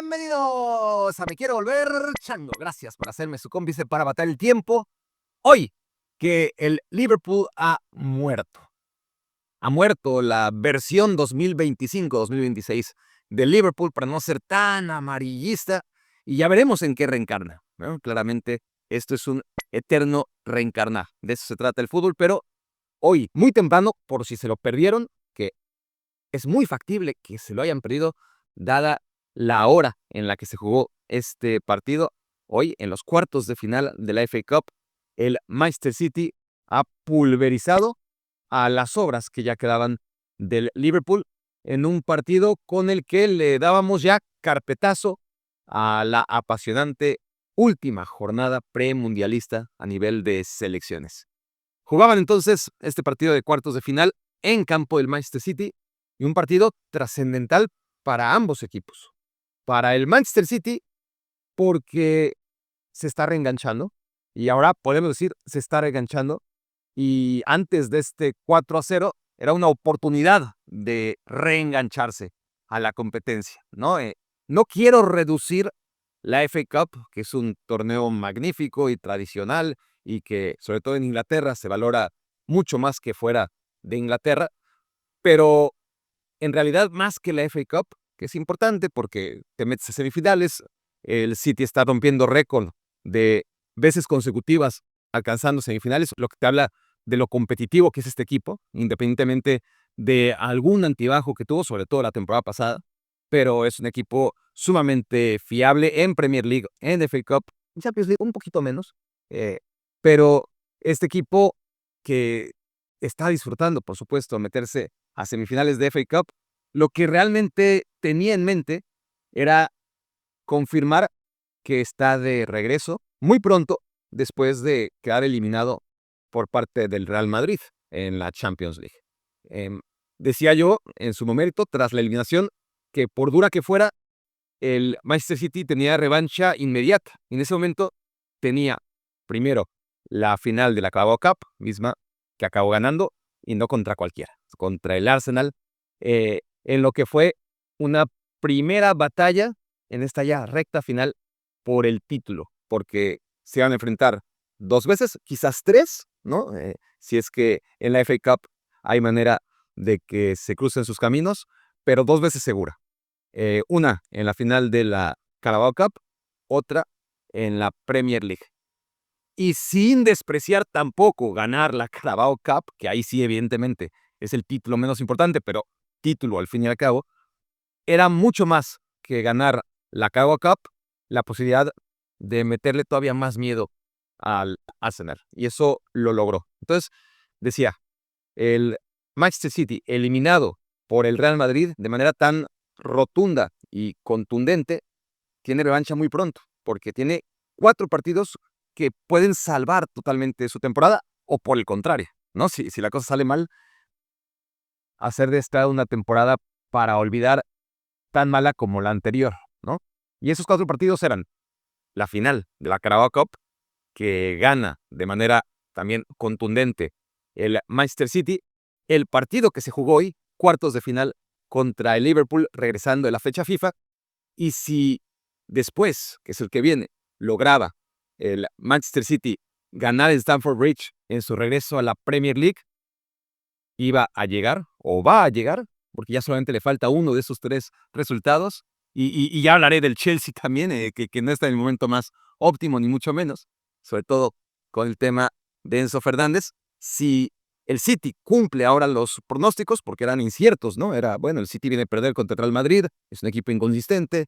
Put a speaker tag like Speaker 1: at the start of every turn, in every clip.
Speaker 1: Bienvenidos a Me Quiero Volver Chango. Gracias por hacerme su cómplice para matar el tiempo. Hoy que el Liverpool ha muerto. Ha muerto la versión 2025-2026 del Liverpool, para no ser tan amarillista. Y ya veremos en qué reencarna, ¿no? Claramente esto es un eterno reencarnar. De eso se trata el fútbol, pero hoy, muy temprano, por si se lo perdieron, que es muy factible que se lo hayan perdido, dada la hora en la que se jugó este partido. Hoy, en los cuartos de final de la FA Cup, el Manchester City ha pulverizado a las obras que ya quedaban del Liverpool en un partido con el que le dábamos ya carpetazo a la apasionante última jornada premundialista a nivel de selecciones. Jugaban entonces este partido de cuartos de final en campo del Manchester City, y un partido trascendental para ambos equipos. Para el Manchester City, porque se está reenganchando, y ahora podemos decir se está reenganchando, y antes de este 4-0 era una oportunidad de reengancharse a la competencia, ¿no? No quiero reducir la FA Cup, que es un torneo magnífico y tradicional, y que sobre todo en Inglaterra se valora mucho más que fuera de Inglaterra, pero en realidad más que la FA Cup, que es importante porque te metes a semifinales, el City está rompiendo récord de veces consecutivas alcanzando semifinales, lo que te habla de lo competitivo que es este equipo, independientemente de algún antibajo que tuvo, sobre todo la temporada pasada, pero es un equipo sumamente fiable en Premier League, en FA Cup, en Champions League un poquito menos, pero este equipo que está disfrutando, por supuesto, meterse a semifinales de FA Cup, lo que realmente tenía en mente era confirmar que está de regreso muy pronto después de quedar eliminado por parte del Real Madrid en la Champions League. Decía yo en su momento, tras la eliminación, que por dura que fuera, el Manchester City tenía revancha inmediata. En ese momento tenía primero la final de la Carabao Cup, misma que acabó ganando, y no contra cualquiera, contra el Arsenal, en lo que fue una primera batalla en esta ya recta final por el título, porque se van a enfrentar dos veces, quizás tres, ¿no? Si es que en la FA Cup hay manera de que se crucen sus caminos, pero dos veces segura. Una en la final de la Carabao Cup, otra en la Premier League. Y sin despreciar tampoco ganar la Carabao Cup, que ahí sí evidentemente es el título menos importante, pero título al fin y al cabo, era mucho más que ganar la Carabao Cup, la posibilidad de meterle todavía más miedo al Arsenal. Y eso lo logró. Entonces, decía, el Manchester City eliminado por el Real Madrid de manera tan rotunda y contundente, tiene revancha muy pronto, porque tiene 4 partidos que pueden salvar totalmente su temporada, o por el contrario, ¿no? Si la cosa sale mal, hacer de esta una temporada para olvidar tan mala como la anterior, ¿no? Y esos 4 partidos eran la final de la Carabao Cup, que gana de manera también contundente el Manchester City, el partido que se jugó hoy, cuartos de final contra el Liverpool, regresando de la fecha FIFA, y si después, que es el que viene, lograba el Manchester City ganar en Stamford Bridge en su regreso a la Premier League, iba a llegar, o va a llegar, porque ya solamente le falta uno de esos 3 resultados, y ya hablaré del Chelsea también, que no está en el momento más óptimo, ni mucho menos, sobre todo con el tema de Enzo Fernández. Si el City cumple ahora los pronósticos, porque eran inciertos, ¿no? Era, bueno, el City viene a perder contra el Real Madrid, es un equipo inconsistente,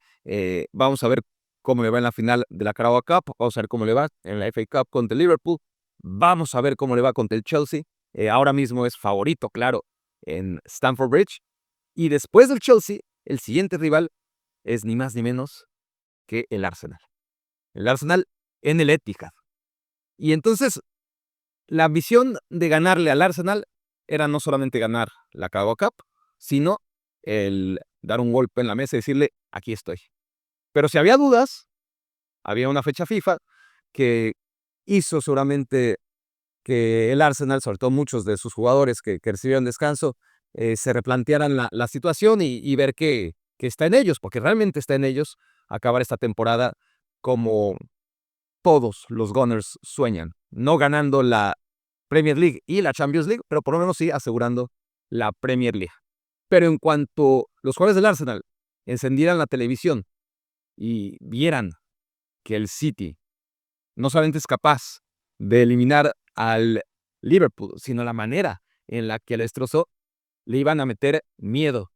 Speaker 1: vamos a ver cómo le va en la final de la Carabao Cup, vamos a ver cómo le va en la FA Cup contra el Liverpool, vamos a ver cómo le va contra el Chelsea. Ahora mismo es favorito, claro, en Stamford Bridge. Y después del Chelsea, el siguiente rival es ni más ni menos que el Arsenal. El Arsenal en el Etihad. Y entonces, la ambición de ganarle al Arsenal era no solamente ganar la Carabao Cup, sino el dar un golpe en la mesa y decirle, aquí estoy. Pero si había dudas, había una fecha FIFA que hizo seguramente que el Arsenal, sobre todo muchos de sus jugadores que recibieron descanso, se replantearan la situación y ver que está en ellos, porque realmente está en ellos acabar esta temporada como todos los Gunners sueñan, no ganando la Premier League y la Champions League, pero por lo menos sí asegurando la Premier League. Pero en cuanto los jugadores del Arsenal encendieran la televisión y vieran que el City no solamente es capaz de eliminar al Liverpool, sino la manera en la que lo destrozó, le iban a meter miedo,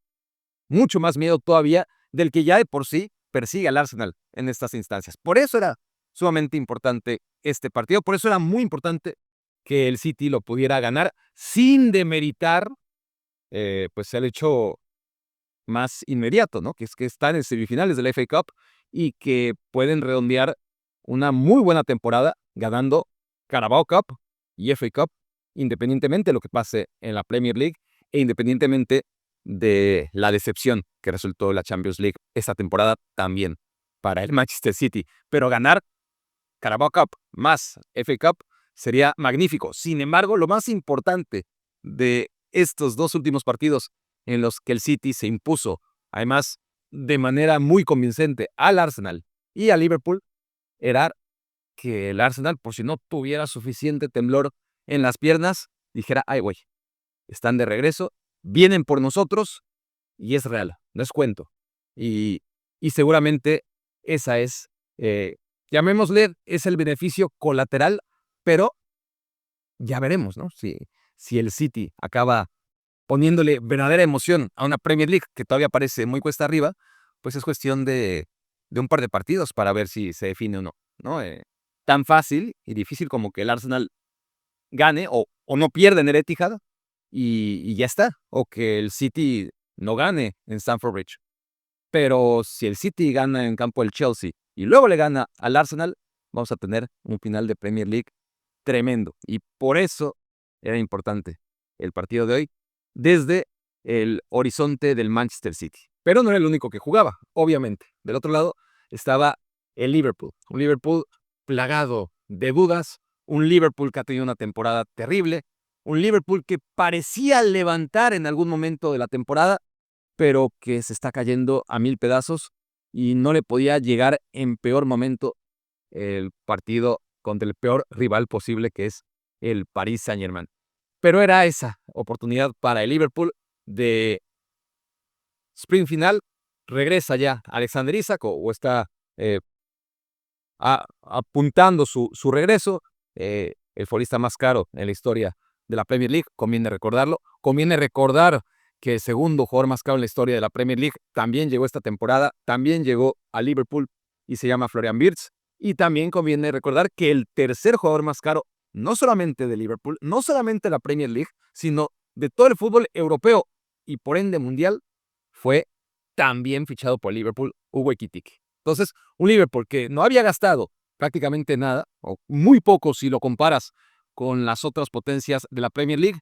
Speaker 1: mucho más miedo todavía del que ya de por sí persigue al Arsenal en estas instancias. Por eso era sumamente importante este partido, por eso era muy importante que el City lo pudiera ganar sin demeritar pues el hecho más inmediato, ¿no? Que es que están en semifinales de la FA Cup y que pueden redondear una muy buena temporada ganando Carabao Cup y FA Cup, independientemente de lo que pase en la Premier League e independientemente de la decepción que resultó la Champions League esta temporada también para el Manchester City. Pero ganar Carabao Cup más FA Cup sería magnífico. Sin embargo, lo más importante de estos dos últimos partidos en los que el City se impuso, además de manera muy convincente al Arsenal y al Liverpool, era que el Arsenal, por si no tuviera suficiente temblor en las piernas, dijera, ay güey, están de regreso, vienen por nosotros y es real, no es cuento. Y, y seguramente esa es, llamémosle, es el beneficio colateral, pero ya veremos, ¿no? Si el City acaba poniéndole verdadera emoción a una Premier League que todavía parece muy cuesta arriba, pues es cuestión de un par de partidos para ver si se define o no, ¿no? Tan fácil y difícil como que el Arsenal gane o no pierda en el Etihad y ya está, o que el City no gane en Stamford Bridge. Pero si el City gana en campo del Chelsea y luego le gana al Arsenal, vamos a tener un final de Premier League tremendo. Y por eso era importante el partido de hoy desde el horizonte del Manchester City. Pero no era el único que jugaba, obviamente. Del otro lado estaba el Liverpool. Un Liverpool plagado de dudas, un Liverpool que ha tenido una temporada terrible, un Liverpool que parecía levantar en algún momento de la temporada, pero que se está cayendo a mil pedazos y no le podía llegar en peor momento el partido contra el peor rival posible, que es el Paris Saint-Germain. Pero era esa oportunidad para el Liverpool de sprint final. Regresa ya Alexander Isak o está apuntando su regreso. El futbolista más caro en la historia de la Premier League, conviene recordarlo. Conviene recordar que el segundo jugador más caro en la historia de la Premier League también llegó esta temporada, también llegó a Liverpool y se llama Florian Wirtz. Y también conviene recordar que el tercer jugador más caro, no solamente de Liverpool, no solamente de la Premier League, sino de todo el fútbol europeo y por ende mundial, fue también fichado por Liverpool, Hugo Ekitike. Entonces, un Liverpool que no había gastado prácticamente nada, o muy poco si lo comparas con las otras potencias de la Premier League,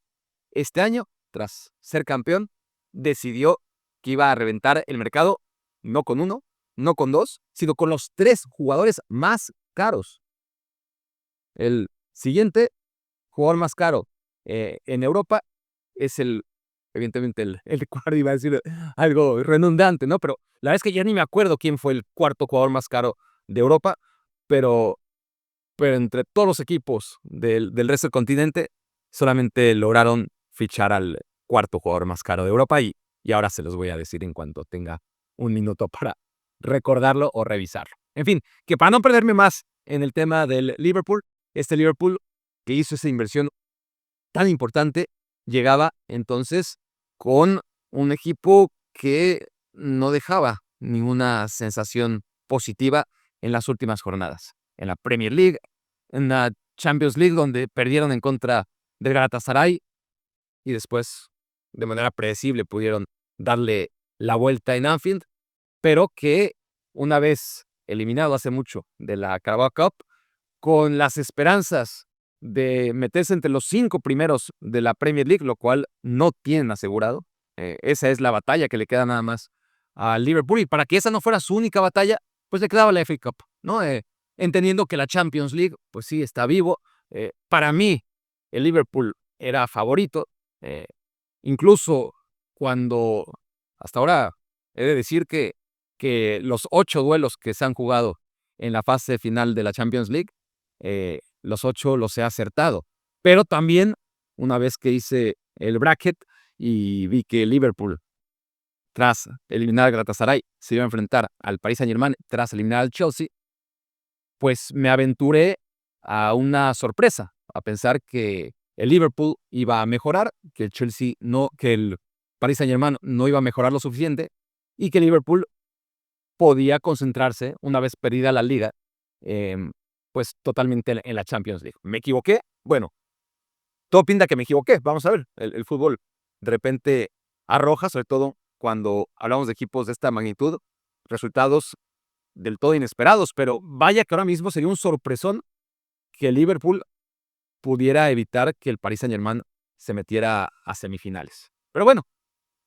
Speaker 1: este año, tras ser campeón, decidió que iba a reventar el mercado, no con uno, no con dos, sino con los tres jugadores más caros. El siguiente jugador más caro en Europa es evidentemente el cuarto, iba a decir algo redundante, ¿no? Pero la verdad es que ya ni me acuerdo quién fue el cuarto jugador más caro de Europa, pero entre todos los equipos del resto del continente, solamente lograron fichar al cuarto jugador más caro de Europa y ahora se los voy a decir en cuanto tenga un minuto para recordarlo o revisarlo. En fin, que para no perderme más en el tema del Liverpool, este Liverpool que hizo esa inversión tan importante, llegaba entonces con un equipo que no dejaba ninguna sensación positiva en las últimas jornadas. En la Premier League, en la Champions League, donde perdieron en contra del Galatasaray y después, de manera predecible, pudieron darle la vuelta en Anfield, pero que una vez eliminado hace mucho de la Carabao Cup, con las esperanzas de meterse entre los 5 primeros de la Premier League, lo cual no tienen asegurado. Esa es la batalla que le queda nada más al Liverpool. Y para que esa no fuera su única batalla, pues le quedaba la FA Cup, ¿no? Entendiendo que la Champions League, pues sí, está vivo. Para mí, el Liverpool era favorito. Incluso cuando, hasta ahora, he de decir que que los 8 duelos que se han jugado en la fase final de la Champions League, los 8 los he acertado. Pero también, una vez que hice el bracket y vi que Liverpool, tras eliminar al Galatasaray, se iba a enfrentar al Paris Saint-Germain tras eliminar al Chelsea, pues me aventuré a una sorpresa, a pensar que el Liverpool iba a mejorar, que el Chelsea no, que el Paris Saint-Germain no iba a mejorar lo suficiente y que Liverpool podía concentrarse, una vez perdida la liga, pues totalmente en la Champions League. ¿Me equivoqué? Bueno, todo pinta que me equivoqué. Vamos a ver, el fútbol de repente arroja, sobre todo cuando hablamos de equipos de esta magnitud, resultados del todo inesperados, pero vaya que ahora mismo sería un sorpresón que el Liverpool pudiera evitar que el Paris Saint-Germain se metiera a semifinales. Pero bueno,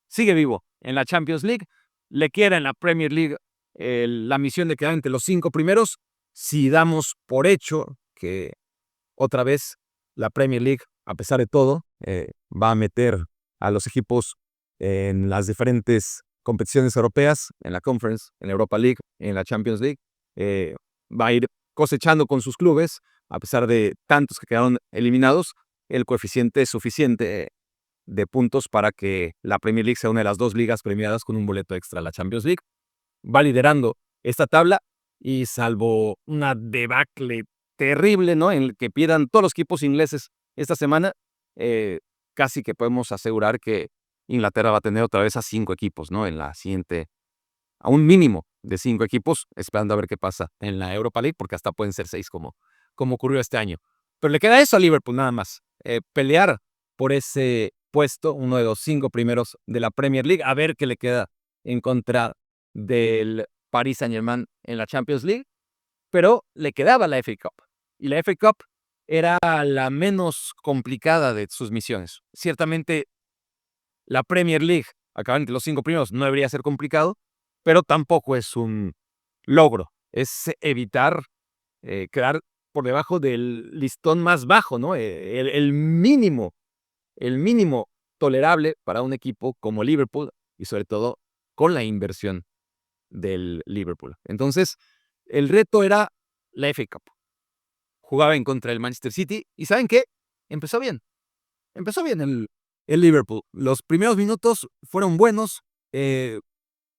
Speaker 1: sigue vivo en la Champions League, le queda en la Premier League la misión de quedar entre los 5 primeros, si damos por hecho que otra vez la Premier League, a pesar de todo, va a meter a los equipos en las diferentes competiciones europeas, en la Conference, en la Europa League, en la Champions League. Va a ir cosechando con sus clubes, a pesar de tantos que quedaron eliminados, el coeficiente es suficiente de puntos para que la Premier League sea una de las 2 ligas premiadas con un boleto extra a la Champions League. Va liderando esta tabla y salvo una debacle terrible, ¿no?, en el que pierdan todos los equipos ingleses esta semana, casi que podemos asegurar que Inglaterra va a tener otra vez a 5 equipos, ¿no?, en la siguiente, a un mínimo de 5 equipos, esperando a ver qué pasa en la Europa League, porque hasta pueden ser 6 como ocurrió este año. Pero le queda eso a Liverpool nada más, pelear por ese puesto, uno de los 5 primeros de la Premier League, a ver qué le queda en contra del Paris Saint-Germain en la Champions League, pero le quedaba la FA Cup. Y la FA Cup era la menos complicada de sus misiones. Ciertamente, la Premier League, acabar entre los 5 primeros, no debería ser complicado, pero tampoco es un logro. Es evitar quedar por debajo del listón más bajo, ¿no? El mínimo tolerable para un equipo como Liverpool y sobre todo con la inversión del Liverpool. Entonces, el reto era la FA Cup. Jugaba en contra del Manchester City y ¿saben qué? Empezó bien el Liverpool. Los primeros minutos fueron buenos,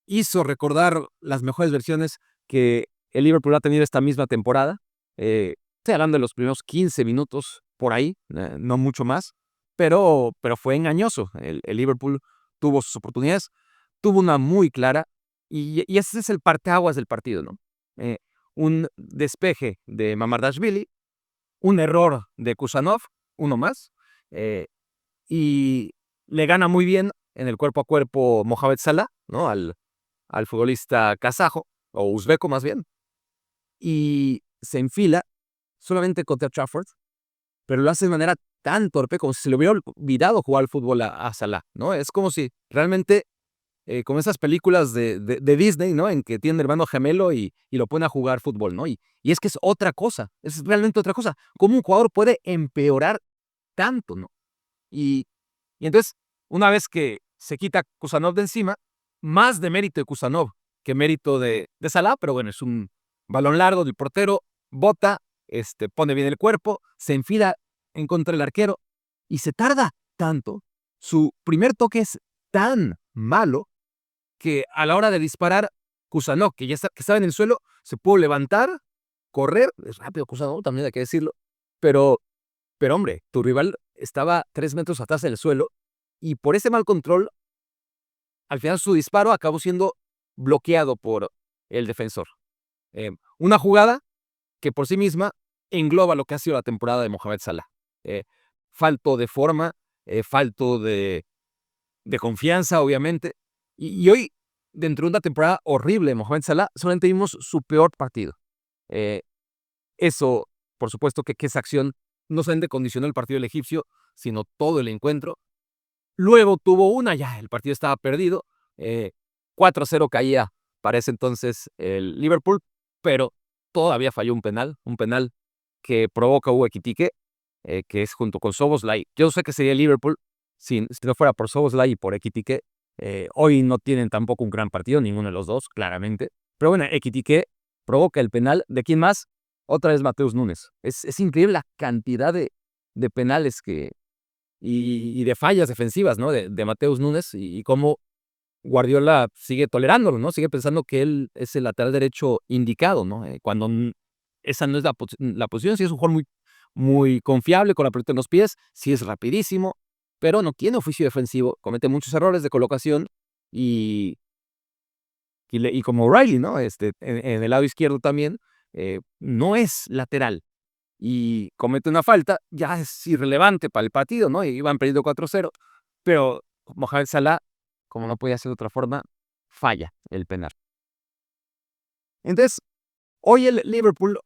Speaker 1: hizo recordar las mejores versiones que el Liverpool ha tenido esta misma temporada. Estoy hablando de los primeros 15 minutos por ahí, no mucho más, pero fue engañoso. El Liverpool tuvo sus oportunidades, tuvo una muy clara y ese es el parteaguas del partido, ¿no? Un despeje de Mamardashvili, un error de Kusanov, uno más, y le gana muy bien en el cuerpo a cuerpo Mohamed Salah, ¿no?, al futbolista kazajo, o uzbeco más bien, y se enfila solamente contra Trafford, pero lo hace de manera tan torpe como si se le hubiera olvidado jugar al fútbol a Salah, ¿no? Es como si realmente, como esas películas de Disney, ¿no?, en que tiene un hermano gemelo y lo pone a jugar fútbol, ¿no? Y es que es otra cosa, es realmente otra cosa. ¿Cómo un jugador puede empeorar tanto, no? Y entonces, una vez que se quita Kusanov de encima, más de mérito de Kusanov que mérito de Salah, pero bueno, es un balón largo del portero, bota, pone bien el cuerpo, se enfila en contra del arquero y se tarda tanto. Su primer toque es tan malo que a la hora de disparar, Kusanov, que estaba en el suelo, se pudo levantar, correr, es rápido Kusanov, también hay que decirlo, pero hombre, tu rival estaba 3 metros atrás del suelo y por ese mal control, al final su disparo acabó siendo bloqueado por el defensor. Una jugada que por sí misma engloba lo que ha sido la temporada de Mohamed Salah. Falto de forma, falto de confianza, obviamente. Y hoy, dentro de una temporada horrible de Mohamed Salah, solamente vimos su peor partido. Eso, por supuesto que esa acción no solamente condicionó el partido del egipcio, sino todo el encuentro. Luego tuvo una, ya el partido estaba perdido, 4-0 caía para ese entonces el Liverpool, pero todavía falló un penal que provoca Hugo Ekitike, que es junto con Szoboszlai. Yo sé que sería el Liverpool si no fuera por Szoboszlai y por Ekitike, Hoy no tienen tampoco un gran partido, ninguno de los dos, claramente. Pero bueno, Ekitike provoca el penal. ¿De quién más? Otra vez Mateus Nunes. Es increíble la cantidad de penales y de fallas defensivas, ¿no? De Mateus Nunes y cómo Guardiola sigue tolerándolo, ¿no? Sigue pensando que él es el lateral derecho indicado, ¿no? Cuando esa no es la posición, sí es un jugador muy confiable con la pelota en los pies, sí es rapidísimo, pero no tiene oficio defensivo, comete muchos errores de colocación y como O'Reilly, ¿no? En el lado izquierdo también, no es lateral y comete una falta, ya es irrelevante para el partido, ¿no? Iban perdiendo 4-0, pero Mohamed Salah, como no podía ser de otra forma, falla el penal. Entonces, hoy el Liverpool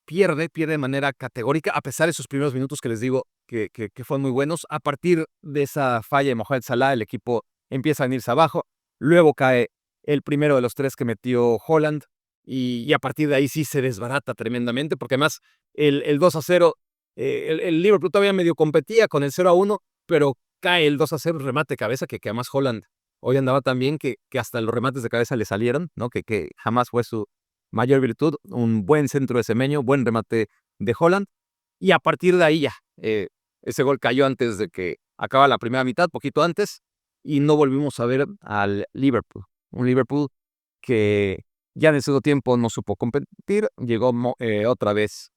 Speaker 1: pierde de manera categórica, a pesar de sus primeros minutos que les digo que fueron muy buenos. A partir de esa falla de Mohamed Salah, el equipo empieza a venirse abajo. Luego cae el primero de los 3 que metió Haaland y a partir de ahí sí se desbarata tremendamente, porque además el 2-0, el Liverpool todavía medio competía con el 0-1, pero cae el 2-0, remate de cabeza, que además Haaland hoy andaba tan bien que hasta los remates de cabeza le salieron, ¿no? Que jamás fue su mayor virtud, un buen centro de Semenyo, buen remate de Haaland, y a partir de ahí ya, ese gol cayó antes de que acaba la primera mitad, poquito antes, y no volvimos a ver al Liverpool. Un Liverpool que ya en el segundo tiempo no supo competir, llegó otra vez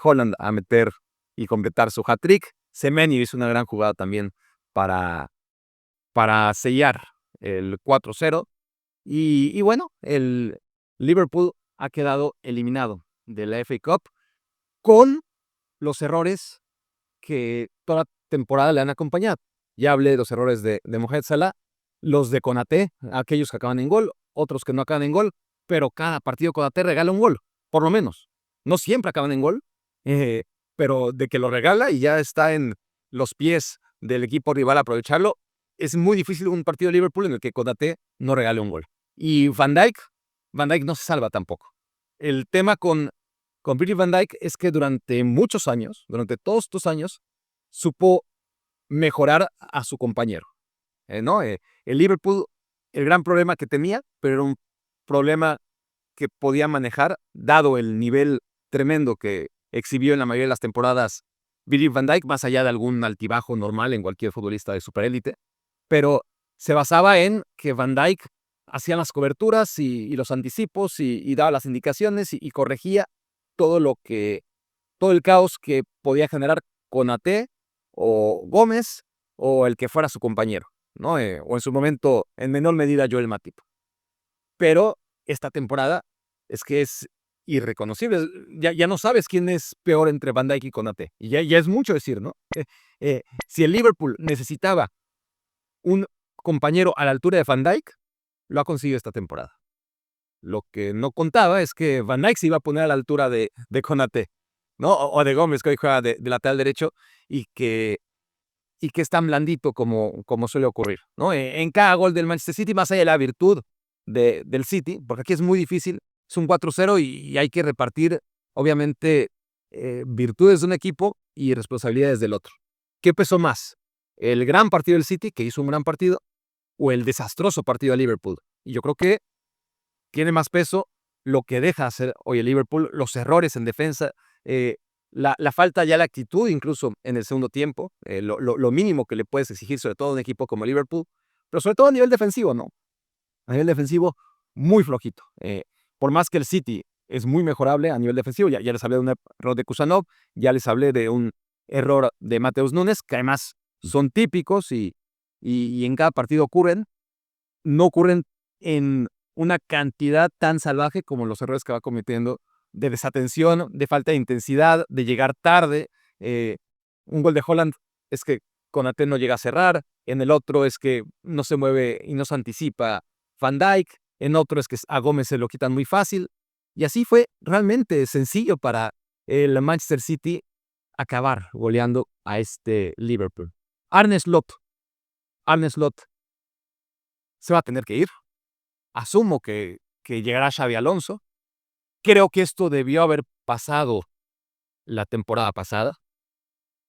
Speaker 1: Haaland a meter y completar su hat-trick. Semenyo hizo una gran jugada también para sellar el 4-0, y bueno, el Liverpool ha quedado eliminado de la FA Cup con los errores que toda la temporada le han acompañado. Ya hablé de los errores de Mohamed Salah, los de Konaté, aquellos que acaban en gol, otros que no acaban en gol, pero cada partido Konaté regala un gol, por lo menos. No siempre acaban en gol, eh, pero de que lo regala y ya está en los pies del equipo rival aprovecharlo, es muy difícil un partido de Liverpool en el que Konaté no regale un gol. Y Van Dijk no se salva tampoco. El tema con Virgil van Dijk es que durante muchos años, durante todos estos años, supo mejorar a su compañero, ¿no? El Liverpool, el gran problema que tenía, pero era un problema que podía manejar, dado el nivel tremendo que exhibió en la mayoría de las temporadas Virgil van Dijk, más allá de algún altibajo normal en cualquier futbolista de superélite, pero se basaba en que Van Dijk hacía las coberturas y los anticipos y daba las indicaciones y corregía todo el caos que podía generar Konaté o Gómez o el que fuera su compañero, ¿no? O en su momento, en menor medida, Joel Matip. Pero esta temporada es que es irreconocible. Ya no sabes quién es peor entre Van Dijk y Konaté. Y ya es mucho decir, ¿no? Si el Liverpool necesitaba un compañero a la altura de Van Dijk, lo ha conseguido esta temporada. Lo que no contaba es que Van Dijk se iba a poner a la altura de Konaté, ¿no? O de Gómez, que hoy juega de lateral derecho y que es tan blandito como suele ocurrir, ¿no? En cada gol del Manchester City, más allá de la virtud del City, porque aquí es muy difícil, es un 4-0 y hay que repartir, obviamente, virtudes de un equipo y responsabilidades del otro. ¿Qué pesó más? ¿El gran partido del City, que hizo un gran partido, o el desastroso partido de Liverpool? Y yo creo que tiene más peso lo que deja hacer hoy el Liverpool, los errores en defensa, la falta ya de actitud incluso en el segundo tiempo, lo mínimo que le puedes exigir, sobre todo a un equipo como Liverpool, pero sobre todo a nivel defensivo, ¿no? A nivel defensivo, muy flojito. Por más que el City es muy mejorable a nivel defensivo, ya les hablé de un error de Kusanov, ya les hablé de un error de Mateus Nunes, que además son típicos y en cada partido ocurren, no ocurren en una cantidad tan salvaje como los errores que va cometiendo de desatención, de falta de intensidad, de llegar tarde. Un gol de Haaland es que Konaté no llega a cerrar, en el otro es que no se mueve y no se anticipa Van Dijk, en otro es que a Gómez se lo quitan muy fácil, y así fue realmente sencillo para el Manchester City acabar goleando a este Liverpool. Arne Slot se va a tener que ir. Asumo que llegará Xabi Alonso. Creo que esto debió haber pasado la temporada pasada.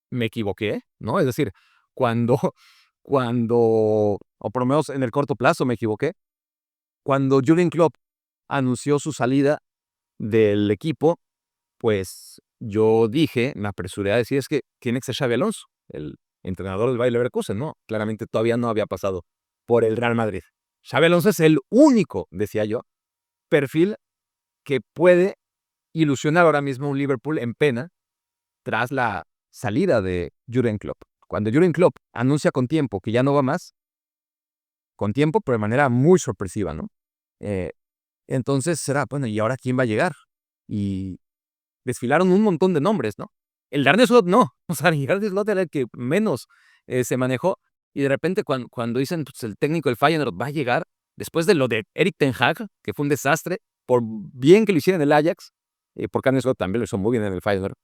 Speaker 1: Me equivoqué, ¿no? Es decir, cuando o por lo menos en el corto plazo me equivoqué, cuando Jürgen Klopp anunció su salida del equipo, pues yo dije, me apresuré a decir, es que tiene que ser Xabi Alonso, el entrenador del Bayer Leverkusen, ¿no? Claramente todavía no había pasado por el Real Madrid. Xabi Alonso es el único, decía yo, perfil que puede ilusionar ahora mismo un Liverpool en pena tras la salida de Jürgen Klopp. Cuando Jürgen Klopp anuncia con tiempo que ya no va más, con tiempo, pero de manera muy sorpresiva, ¿no? Entonces será, bueno, ¿y ahora quién va a llegar? Y desfilaron un montón de nombres, ¿no? El de Arne Slot no, o sea, el Arne Slot era el que menos se manejó, y de repente cuando dicen, pues, el técnico del Feyenoord va a llegar, después de lo de Erik ten Hag, que fue un desastre, por bien que lo hiciera en el Ajax, porque Arne Slot también lo hizo muy bien en el Feyenoord,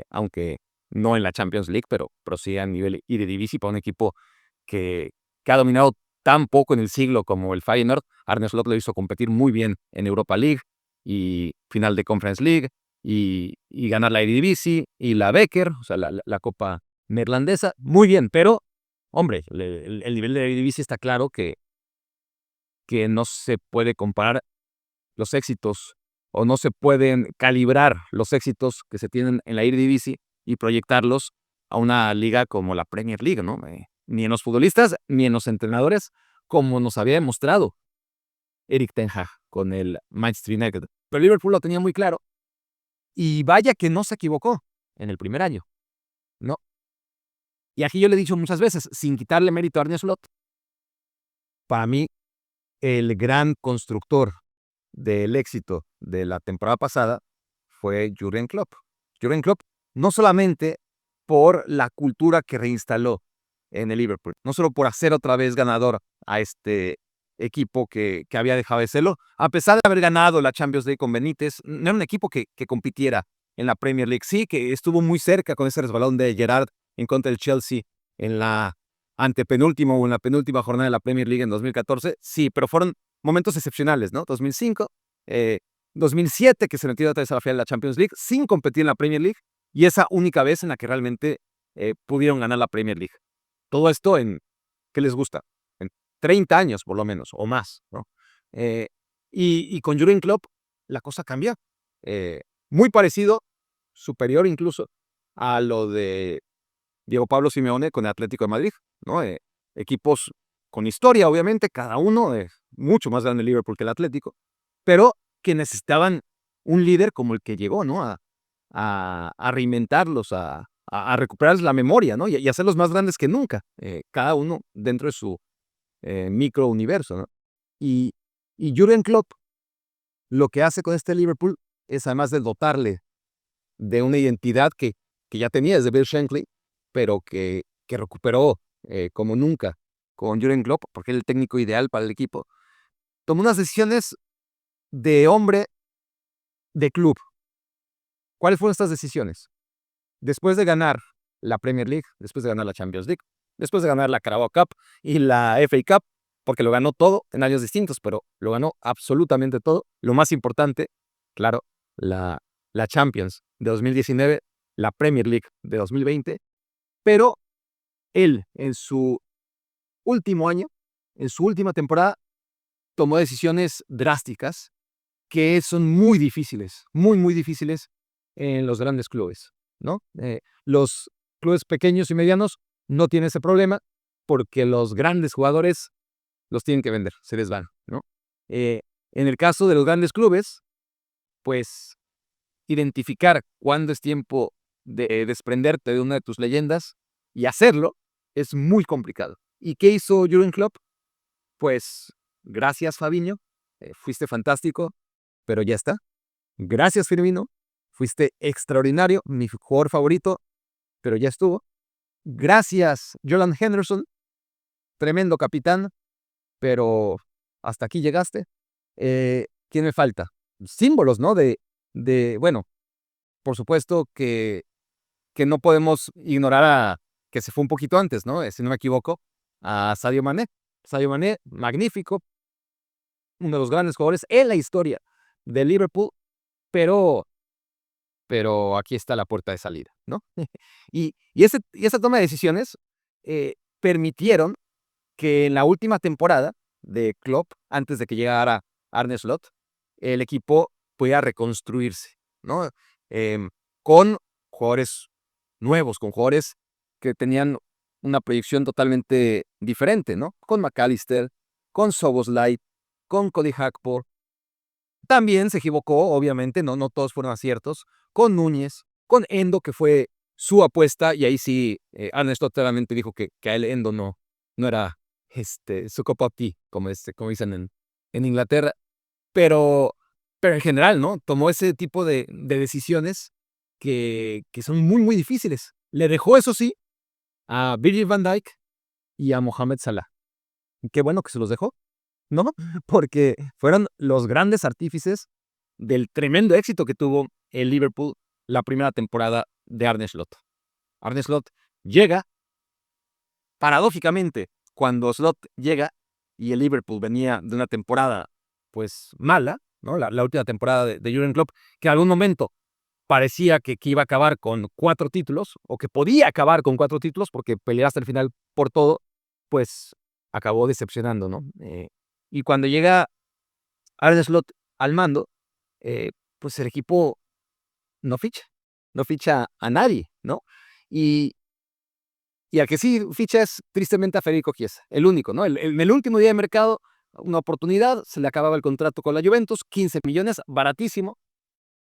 Speaker 1: aunque no en la Champions League, pero sí a nivel Eredivisie para un equipo que ha dominado tan poco en el siglo como el Feyenoord. Arne Slot lo hizo competir muy bien en Europa League y final de Conference League y ganar la Eredivisie y la Beker, o sea, la Copa Neerlandesa. Muy bien, pero, hombre, el nivel de la Eredivisie está claro que no se puede comparar los éxitos o no se pueden calibrar los éxitos que se tienen en la Eredivisie y proyectarlos a una liga como la Premier League, ¿no? Ni en los futbolistas ni en los entrenadores, como nos había demostrado Erik ten Hag con el Manchester United. Pero Liverpool lo tenía muy claro y vaya que no se equivocó en el primer año, ¿no? Y aquí yo le he dicho muchas veces, sin quitarle mérito a Arne Slot, para mí el gran constructor del éxito de la temporada pasada fue Jürgen Klopp. Jürgen Klopp, no solamente por la cultura que reinstaló en el Liverpool, no solo por hacer otra vez ganador a este equipo que había dejado de serlo, a pesar de haber ganado la Champions League con Benítez, no era un equipo que compitiera en la Premier League. Sí, que estuvo muy cerca con ese resbalón de Gerrard en contra del Chelsea en la antepenúltima o en la penúltima jornada de la Premier League en 2014, sí, pero fueron momentos excepcionales, ¿no? 2005, 2007, que se metió otra vez a la final de la Champions League, sin competir en la Premier League, y esa única vez en la que realmente pudieron ganar la Premier League. Todo esto en, ¿qué les gusta? En 30 años, por lo menos, o más, ¿no? Eh, y con Jürgen Klopp, la cosa cambia. Muy parecido, superior incluso, a lo de Diego Pablo Simeone con el Atlético de Madrid, ¿no? Equipos con historia, obviamente, cada uno es mucho más grande el Liverpool que el Atlético, pero que necesitaban un líder como el que llegó, ¿no? A reinventarlos, a recuperarles la memoria, ¿no? Y hacerlos más grandes que nunca, cada uno dentro de su micro universo, ¿no? Y, y Jürgen Klopp lo que hace con este Liverpool es, además de dotarle de una identidad que ya tenía desde Bill Shankly, pero que recuperó como nunca con Jürgen Klopp, porque era el técnico ideal para el equipo, tomó unas decisiones de hombre de club. ¿Cuáles fueron estas decisiones? Después de ganar la Premier League, después de ganar la Champions League, después de ganar la Carabao Cup y la FA Cup, porque lo ganó todo en años distintos, pero lo ganó absolutamente todo. Lo más importante, claro, la Champions de 2019, la Premier League de 2020, pero él en su último año, en su última temporada, tomó decisiones drásticas que son muy difíciles, muy, muy difíciles en los grandes clubes, ¿no? Los clubes pequeños y medianos no tienen ese problema porque los grandes jugadores los tienen que vender, se les van, ¿no? En el caso de los grandes clubes, pues identificar cuándo es tiempo de desprenderte de una de tus leyendas y hacerlo es muy complicado. ¿Y qué hizo Jürgen Klopp? Pues gracias, Fabinho, fuiste fantástico, pero ya está. Gracias, Firmino, fuiste extraordinario, mi jugador favorito, pero ya estuvo. Gracias, Jordan Henderson, tremendo capitán, pero hasta aquí llegaste. ¿Quién me falta? Símbolos, ¿no? Bueno, por supuesto que no podemos ignorar a que se fue un poquito antes, ¿no? Si no me equivoco, a Sadio Mané. Sadio Mané, magnífico, uno de los grandes jugadores en la historia de Liverpool, pero aquí está la puerta de salida, ¿no? Y esa toma de decisiones permitieron que en la última temporada de Klopp, antes de que llegara Arne Slot, el equipo pudiera reconstruirse, ¿no? Em, con jugadores nuevos, con jugadores que tenían una proyección totalmente diferente, ¿no? Con McAllister, con Szoboszlai, con Cody Gakpo. También se equivocó, obviamente, no todos fueron aciertos, con Núñez, con Endo, que fue su apuesta, y ahí sí, Arne Slot claramente dijo que a él Endo no era su cup of tea, como dicen en Inglaterra, pero en general, ¿no? Tomó ese tipo de decisiones que son muy, muy difíciles. Le dejó, eso sí, a Virgil van Dijk y a Mohamed Salah. Qué bueno que se los dejó, ¿no? Porque fueron los grandes artífices del tremendo éxito que tuvo el Liverpool la primera temporada de Arne Slot. Arne Slot llega, paradójicamente, cuando Slot llega y el Liverpool venía de una temporada, pues, mala, ¿no? La última temporada de Jürgen Klopp, que en algún momento parecía que iba a acabar con 4 títulos, o que podía acabar con 4 títulos, porque pelear hasta el final por todo, pues, acabó decepcionando, ¿no? Y cuando llega Arne Slot al mando, pues el equipo no ficha a nadie, ¿no? Y al que sí ficha es tristemente a Federico Chiesa, el único, ¿no? En el último día de mercado, una oportunidad, se le acababa el contrato con la Juventus, 15 millones, baratísimo,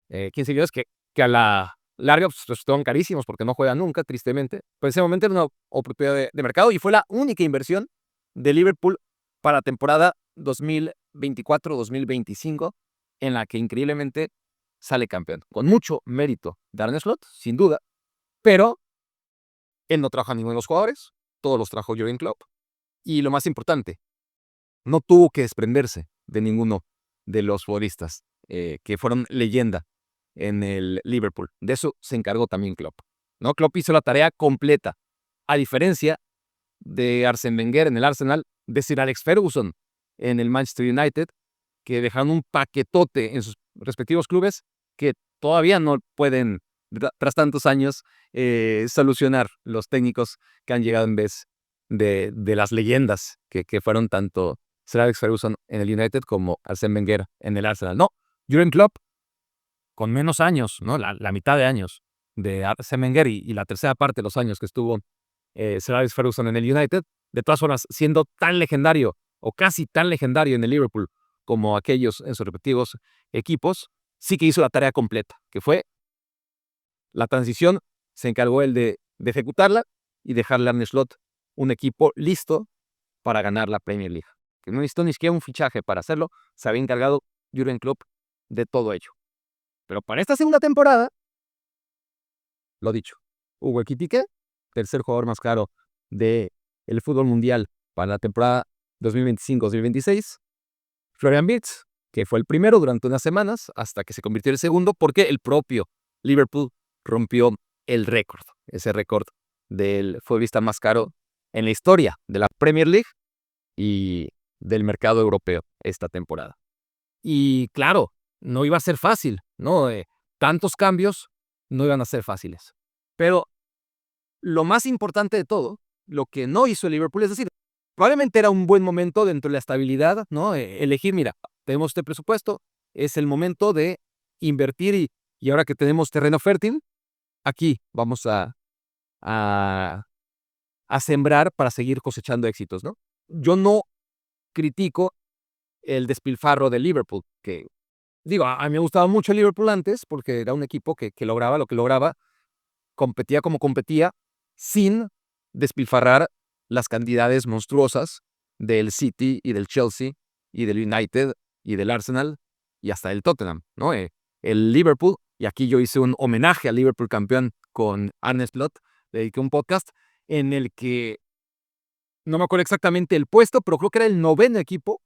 Speaker 1: 15 millones que a la larga pues, resultaron carísimos porque no juega nunca, tristemente. Pero en ese momento era una oportunidad de mercado y fue la única inversión de Liverpool para la temporada 2024-2025, en la que increíblemente sale campeón. Con mucho mérito de Arne Slot, sin duda, pero él no trajo a ninguno de los jugadores, todos los trajo Jürgen Klopp. Y lo más importante, no tuvo que desprenderse de ninguno de los futbolistas que fueron leyenda en el Liverpool. De eso se encargó también Klopp, ¿no? Klopp hizo la tarea completa, a diferencia de Arsène Wenger en el Arsenal, de Sir Alex Ferguson en el Manchester United, que dejaron un paquetote en sus respectivos clubes que todavía no pueden, tras tantos años, solucionar los técnicos que han llegado en vez de las leyendas que fueron tanto Sir Alex Ferguson en el United como Arsène Wenger en el Arsenal. No, Jürgen Klopp, con menos años, ¿no? La mitad de años de Arsène Wenger y la tercera parte de los años que estuvo Sir Alex Ferguson en el United, de todas formas, siendo tan legendario o casi tan legendario en el Liverpool como aquellos en sus respectivos equipos, sí que hizo la tarea completa, que fue la transición, se encargó él de ejecutarla y dejarle a Arne Slot un equipo listo para ganar la Premier League. Que no necesitó ni siquiera un fichaje para hacerlo, se había encargado Jürgen Klopp de todo ello. Pero para esta segunda temporada, lo dicho, Hugo Ekitike, tercer jugador más caro del fútbol mundial para la temporada 2025-2026. Florian Wirtz, que fue el primero durante unas semanas hasta que se convirtió en el segundo porque el propio Liverpool rompió el récord, ese récord del futbolista más caro en la historia de la Premier League y del mercado europeo esta temporada. Y claro, no iba a ser fácil, ¿no? Tantos cambios no iban a ser fáciles. Pero lo más importante de todo, lo que no hizo el Liverpool, es decir, probablemente era un buen momento dentro de la estabilidad, ¿no? Elegir, mira, tenemos este presupuesto, es el momento de invertir y ahora que tenemos terreno fértil, aquí vamos a sembrar para seguir cosechando éxitos, ¿no? Yo no critico el despilfarro de Liverpool, que digo, a mí me gustaba mucho el Liverpool antes porque era un equipo que lograba lo que lograba, competía como competía, sin despilfarrar las cantidades monstruosas del City y del Chelsea y del United y del Arsenal y hasta del Tottenham, ¿no? El Liverpool, y aquí yo hice un homenaje al Liverpool campeón con Arne Slot, le dediqué un podcast en el que no me acuerdo exactamente el puesto, pero creo que era el 9º equipo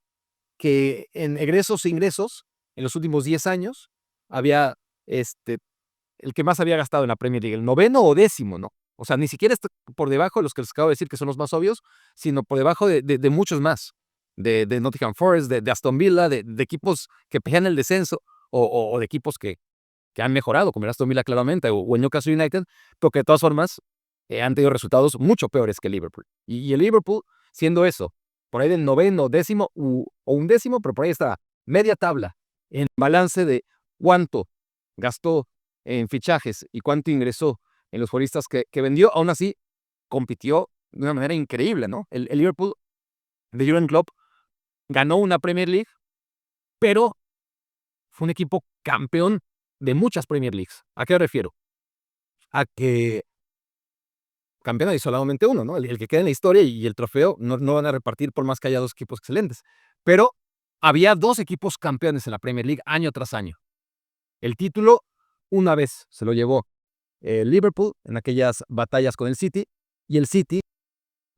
Speaker 1: que en egresos e ingresos en los últimos 10 años había el que más había gastado en la Premier League, el 9º o 10º, ¿no? O sea, ni siquiera está por debajo de los que les acabo de decir que son los más obvios, sino por debajo de muchos más, de Nottingham Forest, de Aston Villa, de equipos que pelean el descenso o de equipos que han mejorado, como el Aston Villa claramente, o el Newcastle United, pero que de todas formas han tenido resultados mucho peores que el Liverpool. Y el Liverpool, siendo eso, por ahí del noveno, décimo o undécimo, pero por ahí está media tabla en balance de cuánto gastó en fichajes y cuánto ingresó en los futbolistas que vendió, aún así compitió de una manera increíble, ¿no? El Liverpool de Jürgen Klopp ganó una Premier League, pero fue un equipo campeón de muchas Premier Leagues. ¿A qué me refiero? A que campeón hay solamente uno, ¿no? El que queda en la historia y el trofeo no van a repartir por más que haya dos equipos excelentes. Pero había dos equipos campeones en la Premier League año tras año. El título una vez se lo llevó el Liverpool en aquellas batallas con el City, y el City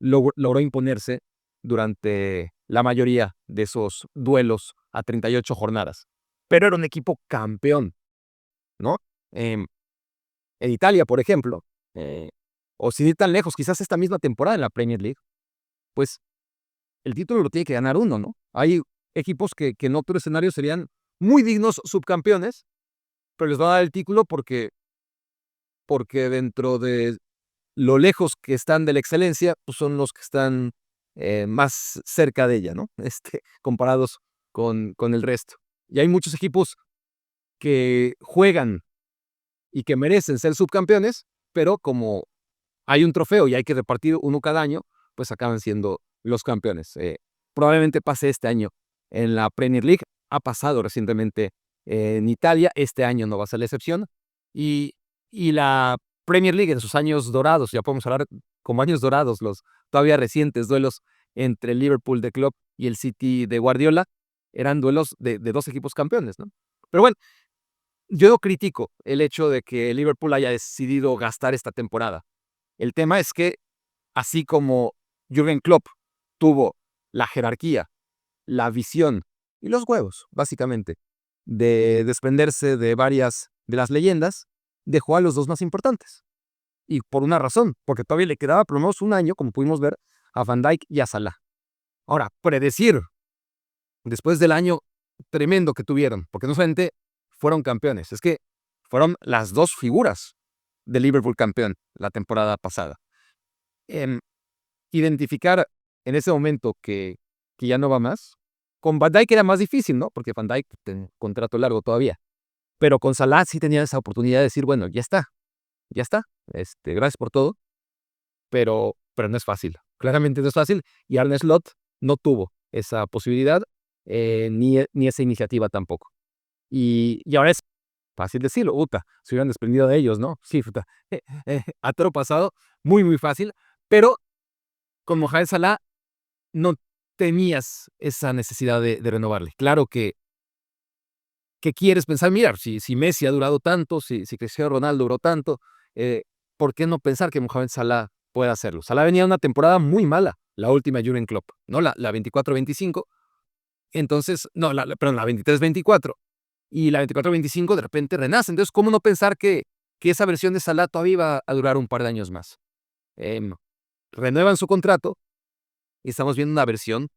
Speaker 1: logró imponerse durante la mayoría de esos duelos a 38 jornadas. Pero era un equipo campeón, ¿no? En Italia, por ejemplo, o sin ir tan lejos, quizás esta misma temporada en la Premier League, pues el título lo tiene que ganar uno, ¿no? Hay equipos que en otro escenario serían muy dignos subcampeones, pero les va a dar el título porque dentro de lo lejos que están de la excelencia, pues son los que están más cerca de ella, ¿no? Comparados con el resto. Y hay muchos equipos que juegan y que merecen ser subcampeones, pero como hay un trofeo y hay que repartir uno cada año, pues acaban siendo los campeones. Probablemente pase este año en la Premier League, ha pasado recientemente en Italia, este año no va a ser la excepción, y la Premier League en sus años dorados, ya podemos hablar como años dorados, los todavía recientes duelos entre el Liverpool de Klopp y el City de Guardiola, eran duelos de dos equipos campeones, ¿no? Pero bueno, yo no critico el hecho de que el Liverpool haya decidido gastar esta temporada. El tema es que, así como Jürgen Klopp tuvo la jerarquía, la visión y los huevos, básicamente, de desprenderse de varias de las leyendas, dejó a los dos más importantes. Y por una razón, porque todavía le quedaba por lo menos un año, como pudimos ver, a Van Dijk y a Salah. Ahora, predecir, después del año tremendo que tuvieron, porque no solamente fueron campeones, es que fueron las dos figuras del Liverpool campeón la temporada pasada. Identificar en ese momento que ya no va más, con Van Dijk era más difícil, ¿no? Porque Van Dijk tiene contrato largo todavía. Pero con Salah sí tenía esa oportunidad de decir, bueno, ya está, gracias por todo, pero no es fácil. Claramente no es fácil, y Arne Slot no tuvo esa posibilidad, ni esa iniciativa tampoco. Y ahora es fácil decirlo, se hubieran desprendido de ellos, ¿no? Sí, a toro pasado, muy, muy fácil, pero con Mohamed Salah no tenías esa necesidad de renovarle. Claro que quieres pensar, mira, si Messi ha durado tanto, si Cristiano Ronaldo duró tanto, ¿por qué no pensar que Mohamed Salah puede hacerlo? Salah venía de una temporada muy mala, la última Jürgen Klopp, ¿no? La 24-25, entonces, no, perdón, la 23-24, y la 24-25 de repente renace. Entonces, ¿cómo no pensar que esa versión de Salah todavía iba a durar un par de años más? Renuevan su contrato y estamos viendo una versión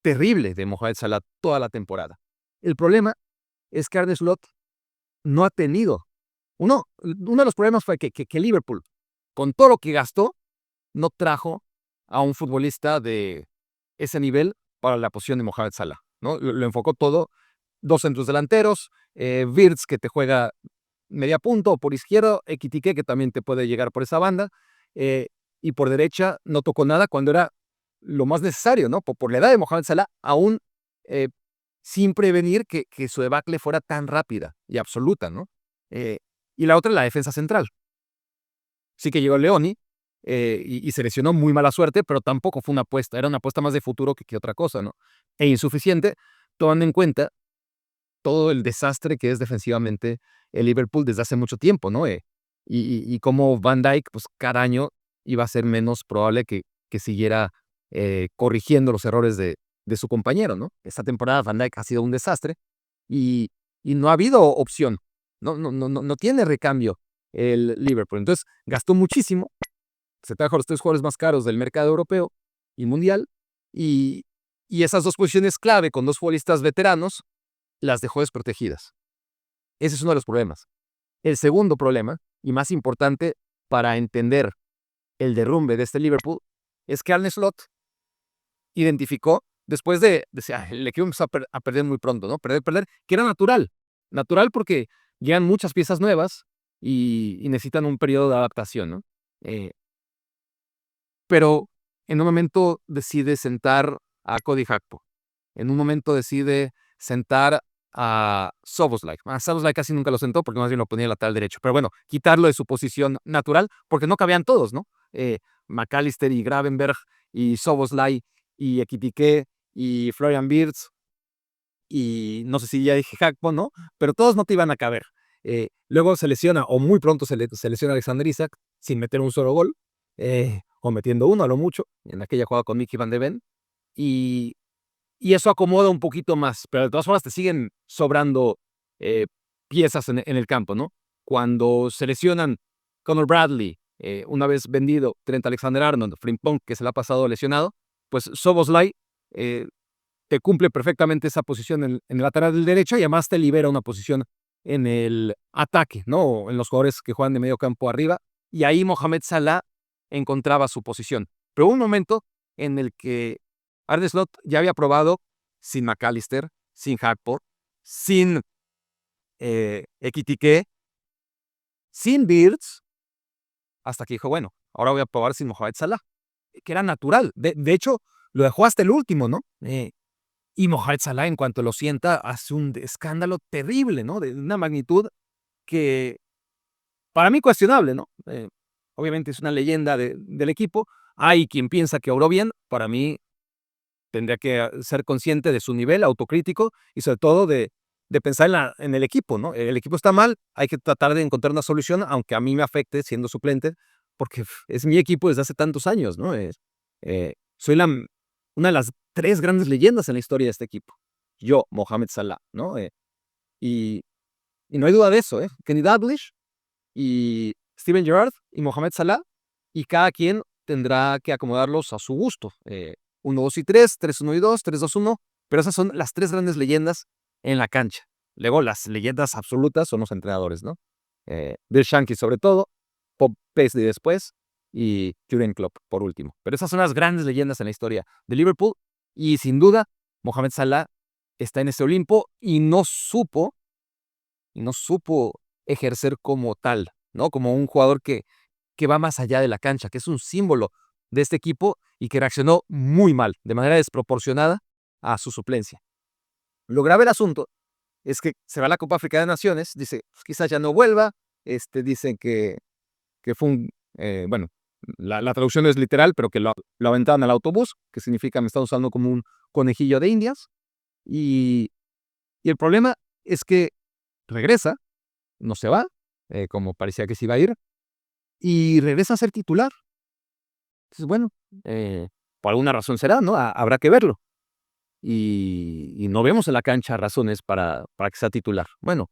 Speaker 1: terrible de Mohamed Salah toda la temporada. El problema es que Arne Slot no ha tenido. Uno de los problemas fue que Liverpool, con todo lo que gastó, no trajo a un futbolista de ese nivel para la posición de Mohamed Salah, ¿no? Lo enfocó todo, dos centros delanteros, Wirtz, que te juega media punta o por izquierda, Ekitike, que también te puede llegar por esa banda, y por derecha no tocó nada cuando era lo más necesario, ¿no? Por la edad de Mohamed Salah, aún sin prevenir que su debacle fuera tan rápida y absoluta, ¿no? Y la otra es la defensa central. Sí que llegó Leoni y se lesionó, muy mala suerte, pero tampoco fue una apuesta, era una apuesta más de futuro que otra cosa, ¿no? E insuficiente, tomando en cuenta todo el desastre que es defensivamente el Liverpool desde hace mucho tiempo, ¿no? Y cómo Van Dijk, pues cada año iba a ser menos probable que siguiera corrigiendo los errores de su compañero, ¿no? Esta temporada Van Dijk ha sido un desastre y no ha habido opción, no tiene recambio el Liverpool. Entonces gastó muchísimo, se trajo a los tres jugadores más caros del mercado europeo y mundial, y esas dos posiciones clave con dos futbolistas veteranos las dejó desprotegidas. Ese es uno de los problemas. El segundo problema, y más importante para entender el derrumbe de este Liverpool es que Arne Slot identificó, después decía, el equipo empezó a perder muy pronto, ¿no? Perder, que era natural porque llegan muchas piezas nuevas y necesitan un periodo de adaptación, ¿no? Pero en un momento decide sentar a Cody Gakpo. En un momento decide sentar a Szoboszlai. A Szoboszlai casi nunca lo sentó porque más bien lo ponía lateral derecho. Pero bueno, quitarlo de su posición natural porque no cabían todos, ¿no? McAllister y Gravenberch y Szoboszlai y Ekitike y Florian Wirtz y no sé si ya dije Gakpo, ¿no? Pero todos no te iban a caber. Luego se lesiona, o muy pronto se lesiona Alexander Isak sin meter un solo gol, o metiendo uno a lo mucho, en aquella jugada con Mickey Van de Ven, y eso acomoda un poquito más, pero de todas formas te siguen sobrando piezas en el campo, ¿no? Cuando se lesionan Conor Bradley, una vez vendido Trent Alexander-Arnold, Frimpong, que se le ha pasado lesionado, pues Szoboszlai te cumple perfectamente esa posición en el lateral del derecho y además te libera una posición en el ataque, ¿no? En los jugadores que juegan de medio campo arriba, y ahí Mohamed Salah encontraba su posición. Pero hubo un momento en el que Arne Slot ya había probado sin McAllister, sin Gakpo, sin Ekitike, sin Wirtz, hasta que dijo, bueno, ahora voy a probar sin Mohamed Salah, que era natural. De hecho, lo dejó hasta el último, ¿no? Y Mohamed Salah, en cuanto lo sienta, hace un escándalo terrible, ¿no? De una magnitud que, para mí, cuestionable, ¿no? Obviamente es una leyenda del equipo. Hay quien piensa que obró bien. Para mí, tendría que ser consciente de su nivel autocrítico y, sobre todo, de pensar en el equipo, ¿no? El equipo está mal, hay que tratar de encontrar una solución, aunque a mí me afecte siendo suplente, porque es mi equipo desde hace tantos años, ¿no? Soy una de las 3 grandes leyendas en la historia de este equipo. Yo, Mohamed Salah, ¿no? Y no hay duda de eso, ¿eh? Kenny Dalglish y Steven Gerrard y Mohamed Salah, y cada quien tendrá que acomodarlos a su gusto. 1, 2 y 3, 3, 1 y 2, 3, 2, 1, pero esas son las 3 grandes leyendas en la cancha. Luego, las leyendas absolutas son los entrenadores, ¿no? Bill Shankly sobre todo, Pop Paisley después, y Jürgen Klopp por último. Pero esas son las grandes leyendas en la historia de Liverpool, y sin duda, Mohamed Salah está en ese Olimpo y no supo ejercer como tal, ¿no? Como un jugador que va más allá de la cancha, que es un símbolo de este equipo y que reaccionó muy mal, de manera desproporcionada a su suplencia. Lo grave del asunto es que se va a la Copa Africana de Naciones, dice, pues, quizás ya no vuelva, dicen que fue bueno, la traducción no es literal, pero que lo aventaron al autobús, que significa me están usando como un conejillo de indias, y el problema es que regresa, no se va, como parecía que se iba a ir, y regresa a ser titular. Entonces, bueno, por alguna razón será, ¿no? Habrá que verlo. Y no vemos en la cancha razones para que sea titular. Bueno,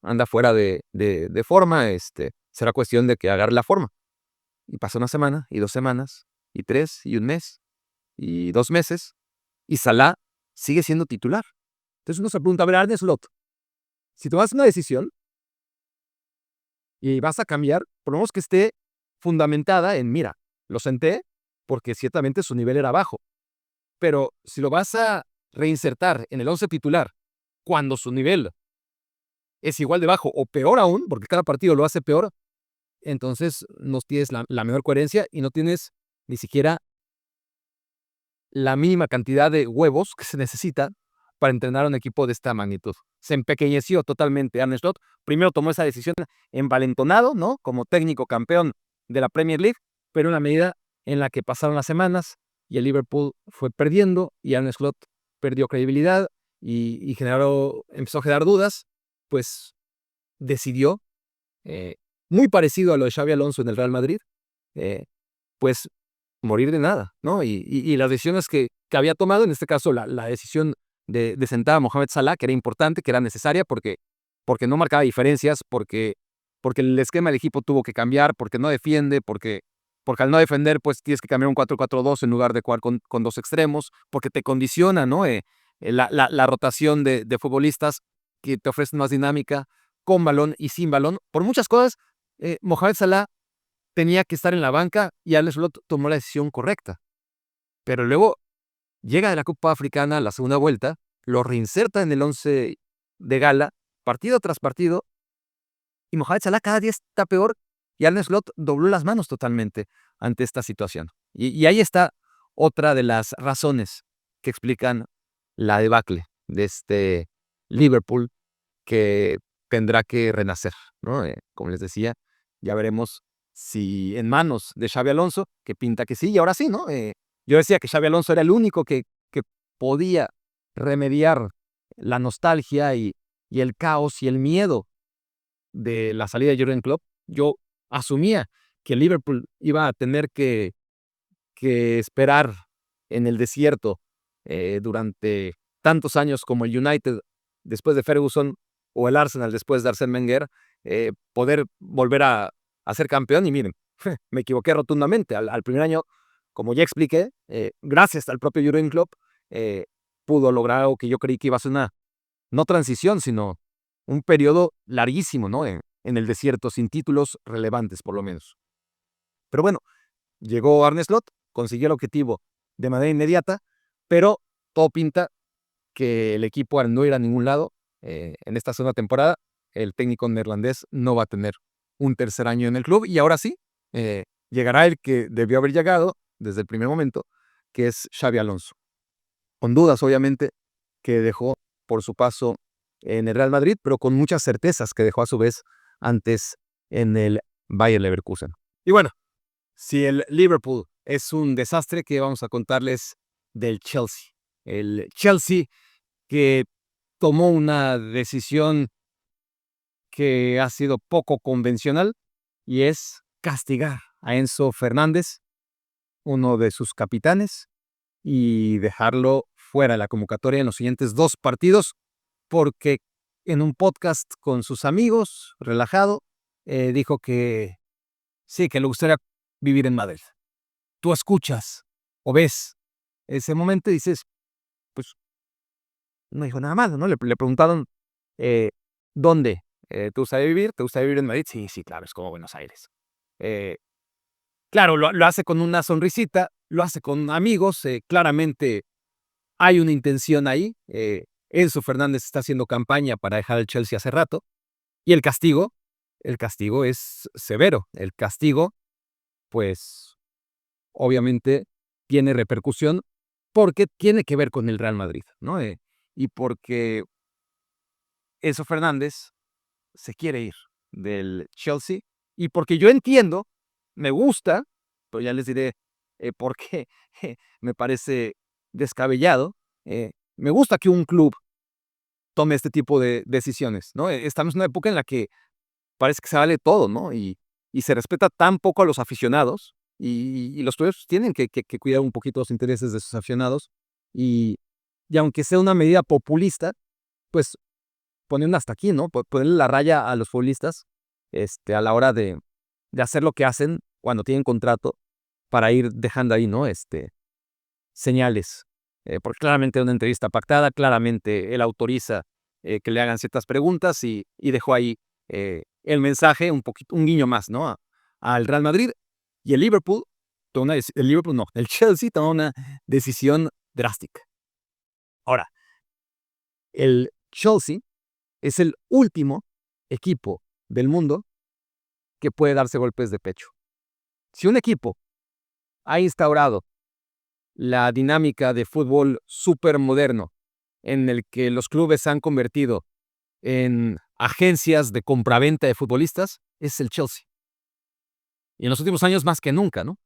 Speaker 1: anda fuera de forma, será cuestión de que agarre la forma. Y pasa una semana, y 2 semanas, y 3, y 1 mes, y 2 meses, y Salah sigue siendo titular. Entonces uno se pregunta, a ver, Arne Slot, si tomas una decisión y vas a cambiar, por lo menos que esté fundamentada en, mira, lo senté porque ciertamente su nivel era bajo, pero si lo vas a reinsertar en el 11 titular cuando su nivel es igual de bajo o peor aún, porque cada partido lo hace peor, entonces no tienes la mejor coherencia y no tienes ni siquiera la mínima cantidad de huevos que se necesita para entrenar a un equipo de esta magnitud. Se empequeñeció totalmente Arne Slot. Primero tomó esa decisión envalentonado, ¿no? Como técnico campeón de la Premier League, pero en la medida en la que pasaron las semanas y el Liverpool fue perdiendo y Arne Slot perdió credibilidad y empezó a generar dudas, pues decidió, muy parecido a lo de Xabi Alonso en el Real Madrid, pues morir de nada, ¿no? Y las decisiones que había tomado, en este caso la decisión de sentar a Mohamed Salah, que era importante, que era necesaria, porque no marcaba diferencias, porque el esquema del equipo tuvo que cambiar, porque no defiende, porque al no defender, pues tienes que cambiar un 4-4-2 en lugar de jugar con 2 extremos, porque te condiciona, ¿no? La rotación de futbolistas que te ofrecen más dinámica, con balón y sin balón. Por muchas cosas, Mohamed Salah tenía que estar en la banca y Arne Slot tomó la decisión correcta. Pero luego llega de la Copa Africana a la segunda vuelta, lo reinserta en el 11 de gala, partido tras partido, y Mohamed Salah cada día está peor, y Arne Slot dobló las manos totalmente ante esta situación. Y ahí está otra de las razones que explican la debacle de este Liverpool que tendrá que renacer, ¿no? Como les decía, ya veremos si en manos de Xabi Alonso, que pinta que sí, y ahora sí, ¿no? Yo decía que Xabi Alonso era el único que podía remediar la nostalgia y el caos y el miedo de la salida de Jürgen Klopp. Yo asumía que el Liverpool iba a tener que esperar en el desierto durante tantos años como el United después de Ferguson o el Arsenal después de Arsène Wenger, poder volver a ser campeón. Y miren, me equivoqué rotundamente. Al primer año, como ya expliqué, gracias al propio Jürgen Klopp, pudo lograr algo que yo creí que iba a ser una, no transición, sino un periodo larguísimo, ¿no? En el desierto, sin títulos relevantes, por lo menos. Pero bueno, llegó Arne Slot, consiguió el objetivo de manera inmediata, pero todo pinta que el equipo al no ir a ningún lado en esta segunda temporada, el técnico neerlandés no va a tener un tercer año en el club, y ahora sí, llegará el que debió haber llegado desde el primer momento, que es Xabi Alonso. Con dudas, obviamente, que dejó por su paso en el Real Madrid, pero con muchas certezas que dejó a su vez antes en el Bayer Leverkusen. Y bueno, si el Liverpool es un desastre, ¿qué vamos a contarles del Chelsea? El Chelsea que tomó una decisión que ha sido poco convencional, y es castigar a Enzo Fernández, uno de sus capitanes, y dejarlo fuera de la convocatoria en los siguientes 2 partidos, porque en un podcast con sus amigos, relajado, dijo que sí, que le gustaría vivir en Madrid. Tú escuchas o ves ese momento y dices, pues no dijo nada malo, ¿no? Le preguntaron, ¿dónde te gustaría vivir? ¿Te gustaría vivir en Madrid? Sí, sí, claro, es como Buenos Aires. Claro, lo hace con una sonrisita, lo hace con amigos, claramente hay una intención ahí. Enzo Fernández está haciendo campaña para dejar al Chelsea hace rato, y el castigo es severo. El castigo, pues, obviamente tiene repercusión porque tiene que ver con el Real Madrid, ¿no? Y porque Enzo Fernández se quiere ir del Chelsea, y porque yo entiendo, me gusta, pero ya les diré por qué me parece descabellado. Me gusta que un club tome este tipo de decisiones, ¿no? Estamos en una época en la que parece que se vale todo, ¿no? Y se respeta tan poco a los aficionados, y los clubes tienen que cuidar un poquito los intereses de sus aficionados, y aunque sea una medida populista, pues poner un hasta aquí, ¿no? Ponerle la raya a los futbolistas a la hora de hacer lo que hacen cuando tienen contrato, para ir dejando ahí, ¿no? Señales. Porque claramente una entrevista pactada, claramente él autoriza que le hagan ciertas preguntas, y dejó ahí el mensaje, un poquito, un guiño más, ¿no? Al Real Madrid. Y el Liverpool, el Chelsea tomó una decisión drástica. Ahora, el Chelsea es el último equipo del mundo que puede darse golpes de pecho. Si un equipo ha instaurado la dinámica de fútbol súper moderno, en el que los clubes se han convertido en agencias de compraventa de futbolistas, es el Chelsea. Y en los últimos años más que nunca, ¿no?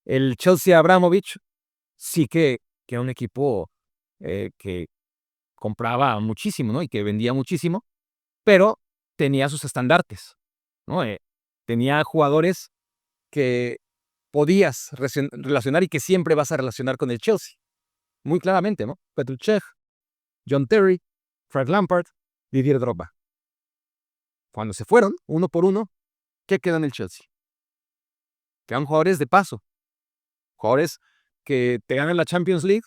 Speaker 1: El Chelsea Abramovich sí que era un equipo que compraba muchísimo, ¿no? Y que vendía muchísimo, pero tenía sus estandartes, ¿no? Tenía jugadores que podías relacionar y que siempre vas a relacionar con el Chelsea. Muy claramente, ¿no? Petr Cech, John Terry, Frank Lampard, Didier Drogba. Cuando se fueron, uno por uno, ¿qué queda en el Chelsea? Quedan jugadores de paso. Jugadores que te ganan la Champions League,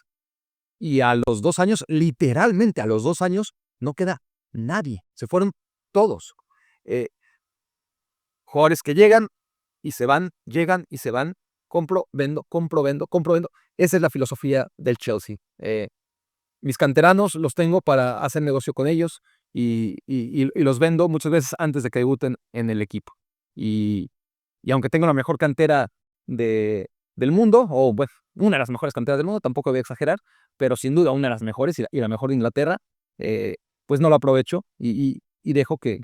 Speaker 1: y a los 2 años, literalmente a los 2 años, no queda nadie. Se fueron todos. Jugadores que llegan, y se van, llegan y se van, compro, vendo, compro, vendo, compro, vendo. Esa es la filosofía del Chelsea. Mis canteranos los tengo para hacer negocio con ellos y los vendo muchas veces antes de que debuten en el equipo. Y aunque tengo la mejor cantera del mundo, o bueno, una de las mejores canteras del mundo, tampoco voy a exagerar, pero sin duda una de las mejores y la mejor de Inglaterra, pues no lo aprovecho y dejo que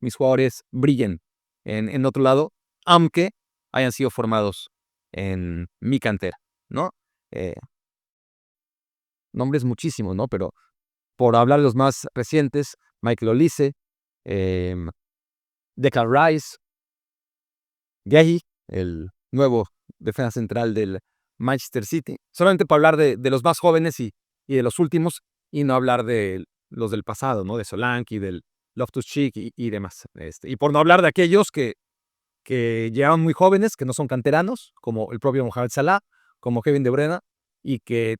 Speaker 1: mis jugadores brillen en otro lado, aunque hayan sido formados en mi cantera, ¿no? Eh, Nombres muchísimos, ¿no? Pero por hablar de los más recientes, Michael Olise, Declan Rice, Guehi, el nuevo defensa central del Manchester City. Solamente para hablar de los más jóvenes y de los últimos, y no hablar de los del pasado, ¿no? De Solanke, del Loftus-Cheek y demás. Y por no hablar de aquellos que llegaban muy jóvenes, que no son canteranos, como el propio Mohamed Salah, como Kevin De Bruyne, y que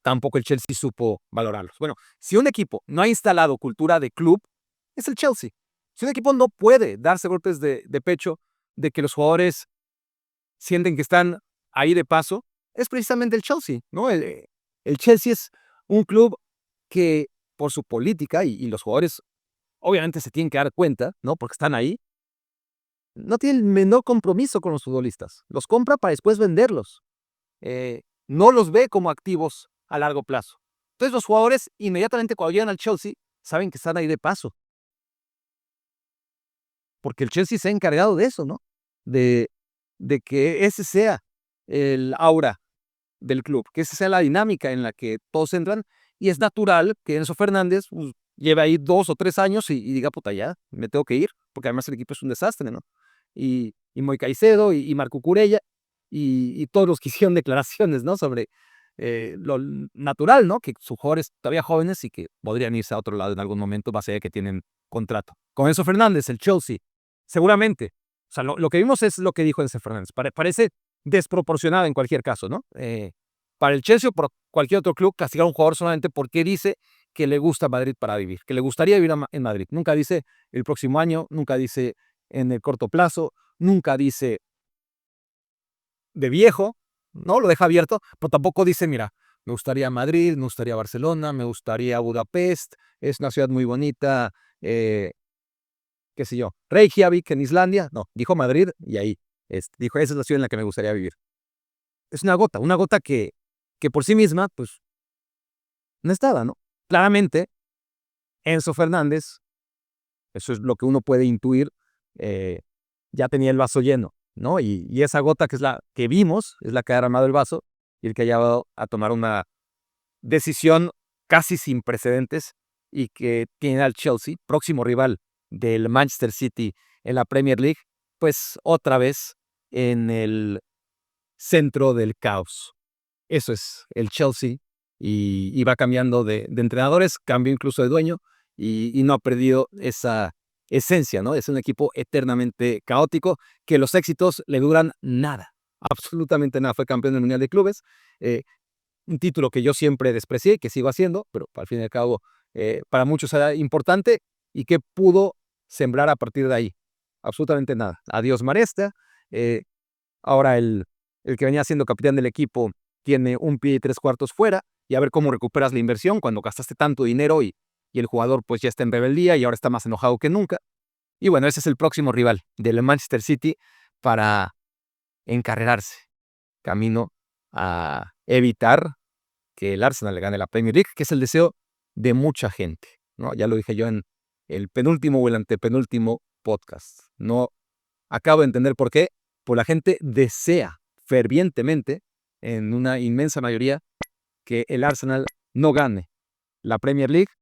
Speaker 1: tampoco el Chelsea supo valorarlos. Bueno, si un equipo no ha instalado cultura de club, es el Chelsea. Si un equipo no puede darse golpes de pecho de que los jugadores sienten que están ahí de paso, es precisamente el Chelsea, ¿no? El Chelsea es un club que, por su política, y los jugadores obviamente se tienen que dar cuenta, ¿no? Porque están ahí, no tiene el menor compromiso con los futbolistas. Los compra para después venderlos. No los ve como activos a largo plazo. Entonces los jugadores inmediatamente cuando llegan al Chelsea saben que están ahí de paso. Porque el Chelsea se ha encargado de eso, ¿no? De, de que ese sea el aura del club, que esa sea la dinámica en la que todos entran. Y es natural que Enzo Fernández pues, lleve ahí 2 o 3 años y diga, puta, ya, me tengo que ir, porque además el equipo es un desastre, ¿no? Y Moy Caicedo y Marco Curella y todos los que hicieron declaraciones, ¿no? Sobre lo natural, ¿no? Que sus jugadores todavía jóvenes y que podrían irse a otro lado en algún momento, más allá de que tienen contrato. Con Enzo Fernández, el Chelsea, seguramente. O sea, lo que vimos es lo que dijo Enzo Fernández. Parece desproporcionado en cualquier caso, ¿no? Para el Chelsea o por cualquier otro club, castigar a un jugador solamente porque dice que le gusta Madrid para vivir, que le gustaría vivir en Madrid. Nunca dice el próximo año, nunca dice en el corto plazo, nunca dice de viejo, ¿no? Lo deja abierto, pero tampoco dice, mira, me gustaría Madrid, me gustaría Barcelona, me gustaría Budapest, es una ciudad muy bonita, qué sé yo, Reykjavik en Islandia. No, dijo Madrid y ahí dijo, esa es la ciudad en la que me gustaría vivir. Es una gota que por sí misma, pues, no estaba, ¿no? Claramente, Enzo Fernández, eso es lo que uno puede intuir, ya tenía el vaso lleno, ¿no? Y esa gota que es la que vimos, es la que ha derramado el vaso y el que ha llevado a tomar una decisión casi sin precedentes y que tiene al Chelsea, próximo rival del Manchester City en la Premier League, pues otra vez en el centro del caos. Eso es el Chelsea y va cambiando de entrenadores, cambió incluso de dueño y no ha perdido esa esencia, ¿no? Es un equipo eternamente caótico que los éxitos le duran nada, absolutamente nada. Fue campeón del Mundial de Clubes, un título que yo siempre desprecié y que sigo haciendo, pero al fin y al cabo para muchos era importante y que pudo sembrar a partir de ahí. Absolutamente nada. Adiós Maresta. Ahora el que venía siendo capitán del equipo tiene un pie y 3/4 fuera, y a ver cómo recuperas la inversión cuando gastaste tanto dinero y el jugador pues ya está en rebeldía y ahora está más enojado que nunca. Y bueno, ese es el próximo rival del Manchester City para encarrerarse camino a evitar que el Arsenal le gane la Premier League, que es el deseo de mucha gente, ¿no? Ya lo dije yo en el penúltimo o el antepenúltimo podcast. No acabo de entender por qué, pues la gente desea fervientemente, en una inmensa mayoría, que el Arsenal no gane la Premier League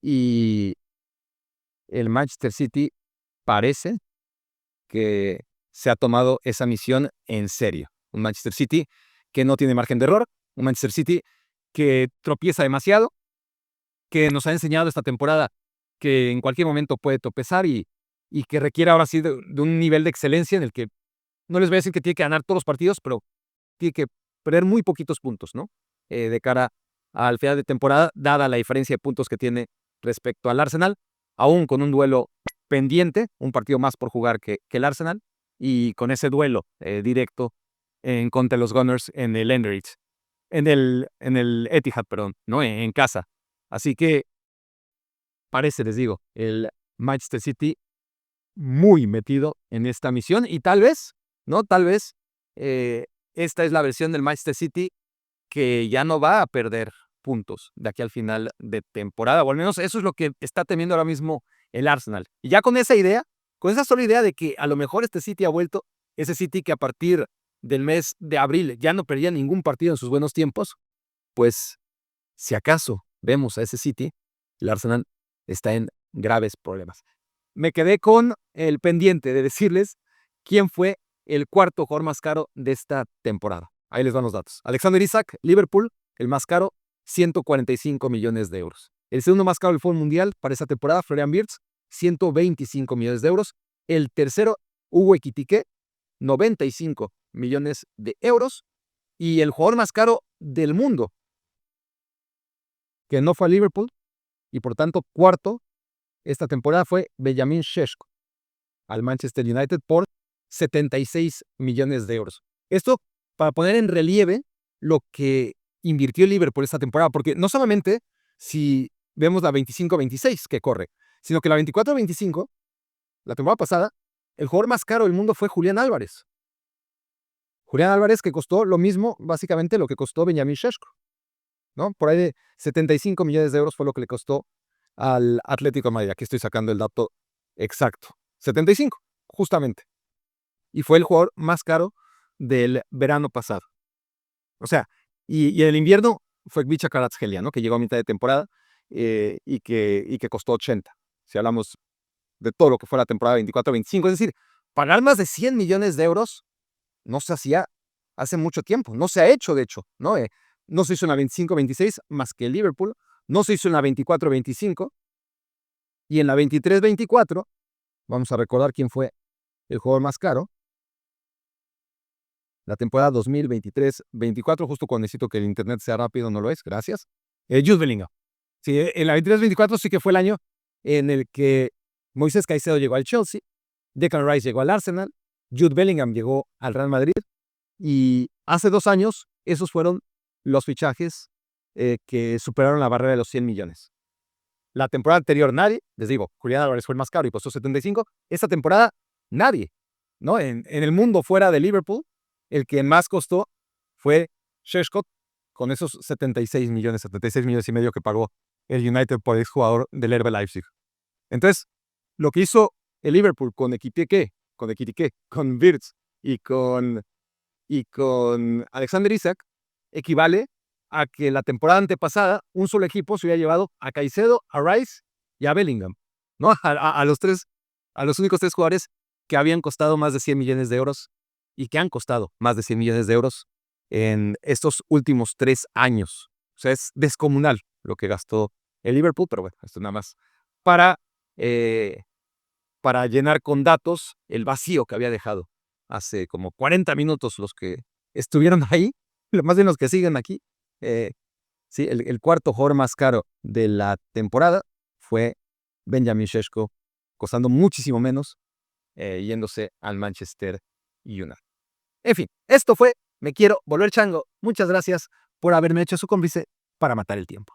Speaker 1: y el Manchester City parece que se ha tomado esa misión en serio. Un Manchester City que no tiene margen de error, un Manchester City que tropieza demasiado, que nos ha enseñado esta temporada que en cualquier momento puede tropezar y que requiere ahora sí de un nivel de excelencia en el que no les voy a decir que tiene que ganar todos los partidos, pero tiene que perder muy poquitos puntos, ¿no? De cara al final de temporada, dada la diferencia de puntos que tiene respecto al Arsenal, aún con un duelo pendiente, un partido más por jugar que el Arsenal, y con ese duelo directo en contra de los Gunners en el Emirates, en el Etihad, perdón, ¿no? En casa. Así que parece, les digo, el Manchester City muy metido en esta misión y tal vez, ¿no? Tal vez esta es la versión del Manchester City que ya no va a perder puntos de aquí al final de temporada, o al menos eso es lo que está temiendo ahora mismo el Arsenal. Y ya con esa idea, con esa sola idea de que a lo mejor este City ha vuelto, ese City que a partir del mes de abril ya no perdía ningún partido en sus buenos tiempos, pues si acaso vemos a ese City, el Arsenal está en graves problemas. Me quedé con el pendiente de decirles quién fue el cuarto jugador más caro de esta temporada. Ahí les van los datos. Alexander Isak, Liverpool, el más caro, 145 millones de euros. El segundo más caro del fútbol mundial para esta temporada, Florian Wirtz, 125 millones de euros. El tercero, Hugo Ekitike, 95 millones de euros. Y el jugador más caro del mundo, que no fue a Liverpool, y por tanto cuarto esta temporada, fue Benjamin Šeško al Manchester United por 76 millones de euros. Esto para poner en relieve lo que invirtió el Liverpool esta temporada, porque no solamente si vemos la 25-26 que corre, sino que la 24-25, la temporada pasada, el jugador más caro del mundo fue Julián Álvarez. Julián Álvarez, que costó lo mismo, básicamente lo que costó Benjamin Šeško, ¿no? Por ahí de 75 millones de euros fue lo que le costó al Atlético de Madrid. Aquí estoy sacando el dato exacto. 75, justamente. Y fue el jugador más caro del verano pasado. O sea, y el invierno fue Gvicha Kvaratskhelia, ¿no? Que llegó a mitad de temporada y que costó 80. Si hablamos de todo lo que fue la temporada 24-25. Es decir, pagar más de 100 millones de euros no se hacía hace mucho tiempo. No se ha hecho, de hecho, ¿no? No se hizo en la 25-26 más que el Liverpool. No se hizo en la 24-25. Y en la 23-24, vamos a recordar quién fue el jugador más caro. La temporada 2023-24, justo cuando necesito que el internet sea rápido, no lo es, gracias. Jude Bellingham. Sí, en la 23-24 sí que fue el año en el que Moisés Caicedo llegó al Chelsea, Declan Rice llegó al Arsenal, Jude Bellingham llegó al Real Madrid, y hace 2 años esos fueron los fichajes que superaron la barrera de los 100 millones. La temporada anterior nadie, les digo, Julián Álvarez fue el más caro y costó 75. Esta temporada nadie, ¿no? En el mundo fuera de Liverpool, el que más costó fue Šeško, con esos 76 millones y medio que pagó el United por el jugador del RB Leipzig. Entonces, lo que hizo el Liverpool con Ekitike, con Wirtz y con Alexander Isak equivale a que la temporada antepasada un solo equipo se hubiera llevado a Caicedo, a Rice y a Bellingham, ¿no? A los únicos 3 jugadores que habían costado más de 100 millones de euros y que han costado más de 100 millones de euros en estos últimos 3 años. O sea, es descomunal lo que gastó el Liverpool, pero bueno, esto nada más para, para llenar con datos el vacío que había dejado hace como 40 minutos los que estuvieron ahí, más bien los que siguen aquí. Sí, el cuarto jugador más caro de la temporada fue Benjamin Šeško, costando muchísimo menos, yéndose al Manchester United. En fin, esto fue Me Quiero Volver Chango. Muchas gracias por haberme hecho su cómplice para matar el tiempo.